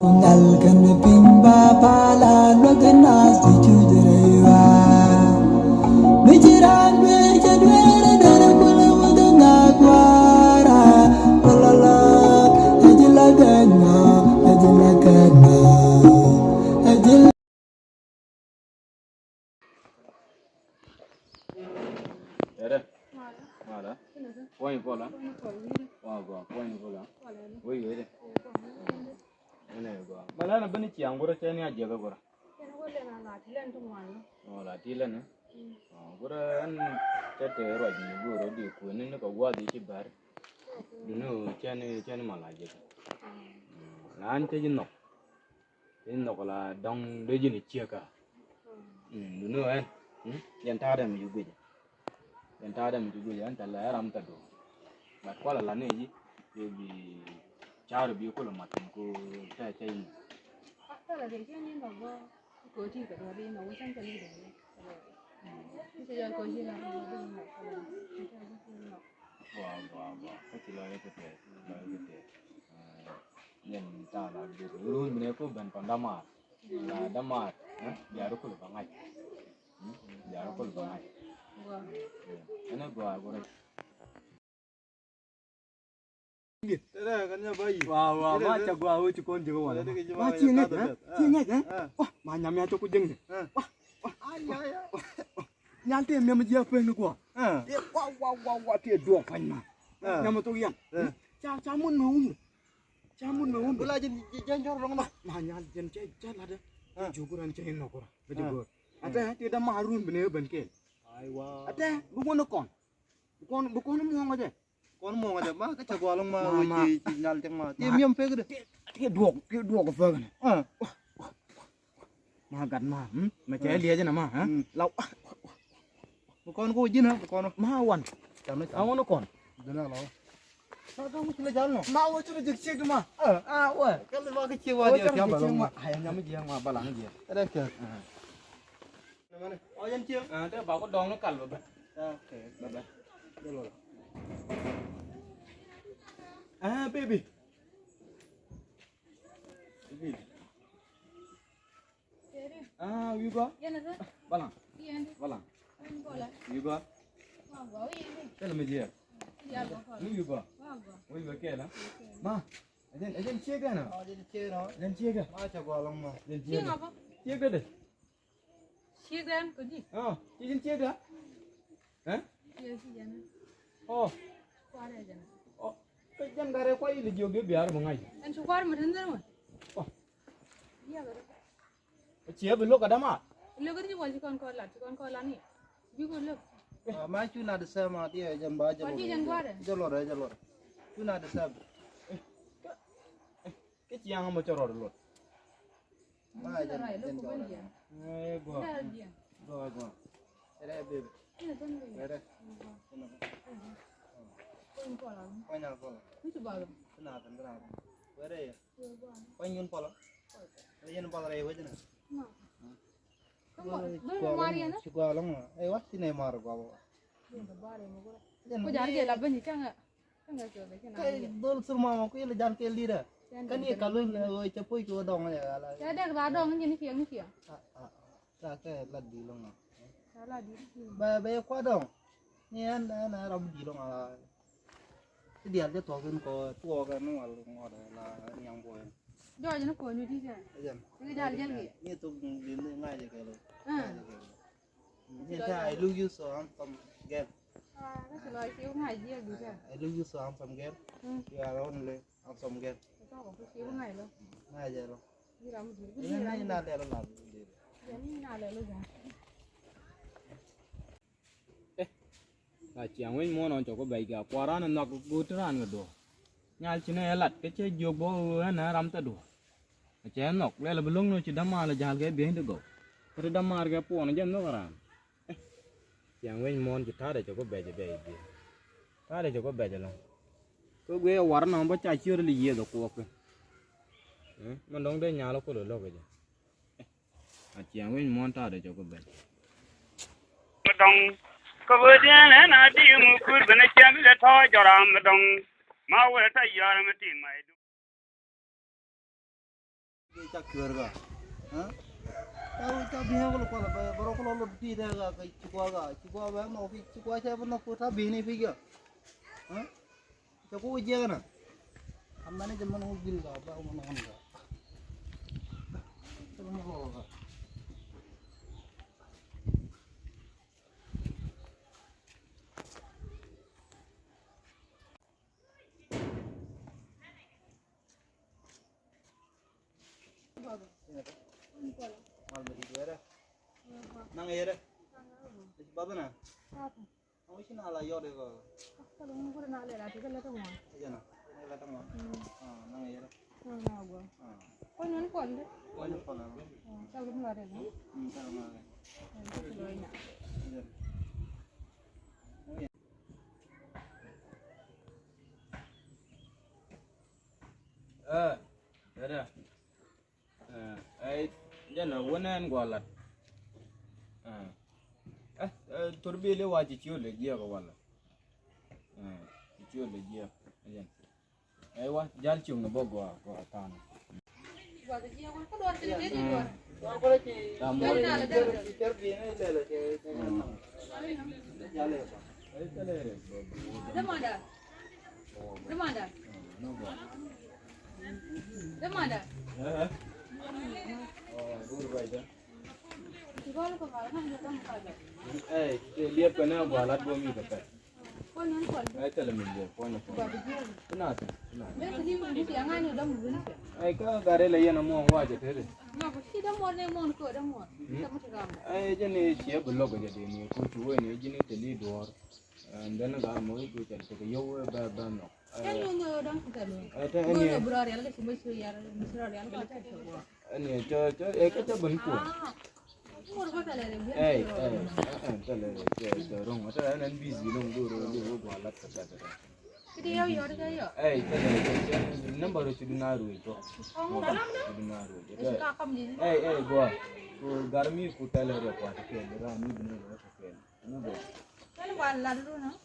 Nalgan pimba pala loganas di chuderewa. Mijiran berjadwera dari pulau Udangagwara. Walala ajilagana ajilagana ajil. Ada, ada. Poin pola. Wah gua, poin pola. Woi woi. Ini gua. Malah na bani ciang gua cai ni aja gua. Oh la tilan ya. Oh gua an cete roji gua di ku ni ko gua di cibar. Dunu cai malah aja. Nah ante jinok. Jinok la dong de jini ciaka. Dunu kan. Yang tak ada juga. Yang tak ada juga yang tak lah ram tak do. Mat kuala la ne ji bi char bi ko la mat ko ta ta ni. Là thì chứ nhưng mà có thì cái đó đi nó cũng chẳng cần gì đấy. Bây giờ có gì là nó đừng lại là Wah wah wah. Cái là cái thế, là cái thế. Yang ta la bi ru ni ko ban pandama. La dama, biar ko la bangai. Biar ko la bangai. Ana gua gua. Thế kan bayi. Wah, wah, macam gua aku cukup juga wala. Macam ni, kan? Wah, mana macam aku jeng. Wah, nyantai memang dia apa ni gua? Wah, dia dua pan mah. Nama tu yang. Camun mau. Bela jangan orang mah. Nah, nyantai jen ada. Juguran ceng nak orang. Berjugur. Ada tidak marun bener benkel. Aywa. Ada, bukan mau aja. Con mong ada mah cái chagwa long ma chi nyal teng ma. Ti miam pe gede. Dia dua ke fang. Mah gan mah, macam dia je nama, lau. Con ko jin ha, con Mah wan. Awan kon. dana lo. Sao kamu sudah jalan no? Mau tu rejek cek mah. Wah. Kalau mau ke cewa dia tiap balong ma. Ayam nyam dia mah balang dia. Ada ke? Mana? Oh yang cia. Dia bawa dong nó cල් ba. Oke, bye. Dulu. Baby. You go. Dạ nó Balang. Iya nih. Balang. Bola. You go. Wah, gua ini. Tell me dia. Iya, gua. You go. Wah, gua. Oi bekel lah. Ma. Ajen cek kan? Oh jadi cia no. Ajen cek kan? Ma chagwa long ma. Ajen Iya cek. ngapa? Cek kan? Sih kan, kunci. Oh, ajen cek kan? Hah? Iya sih jangan. Oh. Suara aja. Oh. Kajian gare kau ini juga biar mengai. Kan suara macam tu mah. Oh. Iya kan. Cia belok ada mak. Lo kan ni boleh kon kola ni. Juga lo. Ma chu na de sama dia jam ba jam. Kunci jangan keluar. Jalor. Chu na de sab. Cái chiang mà cho rồi luôn. Ma jam. Lo kau dia. Gua. Dah dia. Gua. Ada bebe. Ini tu ni. Ada. Kon kola. Banyak ko. Itu bagus. Kenapa? Ada ya. Panyun pola. Ayen pola rewe jena. Nah. Kamu Maria na? Chagwa long ma. Wah sini mar gua. Dia dah bare mo gua. Kau jadi dia laban ni cang tak? Cang tak kau dah kena. Kai dol surma ma ko ile jan ke lira. Kan ye kalun oi chapoi ko dong ya ala. Ada keladang ni siang ni siang. Sa ke ladi long ma. Salah dia. Ba ko dong. Ni an na ram di long ala. Ti dia je to kun ko to ga no al ngor la nyang boy. Jauh je nak kau ni dia. Ajan. Ini jalan ni. Ni to din ngai je ke lo. Ah. Ni ta I lose you so I'm from game. Nó sẽ nói xíu ngày gì được chưa? I lose you so I'm from game. You are only I'm from game. Tao bảo cái xíu ngày luôn. Ngai je lo. Đi làm gì? Cứ Ni đi làm. na le lo la. Đi nào lại luôn rồi. Là chiang với món nó cho có bảy cả qua ra nó gút ra nó đồ. Nhal chỉ này lật cái chế vô bố nó ram ta đồ. Chế nó lấy là belum nó chỉ đâm mà là jal cái biển được go. Cái đâm mà cái po nó dân nó ra. Chiang với món chỉ thà để cho có bảy gì. Thà để cho có bảy luôn. Cái gue war nó bắt chạy chưa được gì đâu cô cái. Mà đóng đây nhà nó có được lo cái gì. Chiang với món thà để cho có bảy. Dong ko dia na di mu kur bana cham le tho joram dong ma wa ta yar ma tin mai cak keluarga. Hah? Tahu cak bihan kalau baru kalau lo di daerah ke cikua bah mau cikua saya pun nak kota bini figa. Hah? Cakap ujian kan? Amane zaman mobil ka apa umang ka. Terus mau ka. Mal beri dia. Nang ya deh. Baba na. Ang isin ala yo de ko. Kalau mau kurang nak lelak, kita lelak semua. Aja na. Nang latang mo. Nang ya deh. Nah, gua. Kau nyan kuat deh. Wajib pala. Kalau belum ada deh. Kalau ma. Itu banyak. Ada. Jana wonan gwalat. Turbi le waji ciyo le giya ka wala. Ciyo le giya. Ayan. Wa jal ciyo na bogo ko atano. Gua tu dia, kau luar tu dia di luar. Tamu. Ker bini le le ke. Jale ka. Demanda. Demanda. Demanda. Dur baida. Kalau kau kalah, kan kita mengkalah. Lihat kena gwalat bomi ka pa. Kau nyan kuat. Tala min je pona Gua pona. tu dia. Kunata. Dia tadi mau di siangan ni dah mungkin. Ka gare le yana mo waje tere. Nah, pasti dah mau ni mau kau dah mau. Kita mesti kamu. Jani ciya bullo ga jade ni ko tuwe ne jini tali dor. Ndana ga mo ko tel ko yo ba no. Kan nunggu dah kita lu. Ata Gua ani dah berari lagi semua suyar, mesra dia lagi macam tu. ani ka ta ban ko. Umur kau tak ada. Tala ke rong ata nan busy long duro le ko halat ka ta. Jadi ya, ya ada ya. Tala number tu dinaru ito. Oh, dalam dah. Dinaru. Suka kamu jadi. Gua. Ko garmi ku tala re ko ta ke rami dinaru ka ke. Mu go. Kalau balas dulu, nah.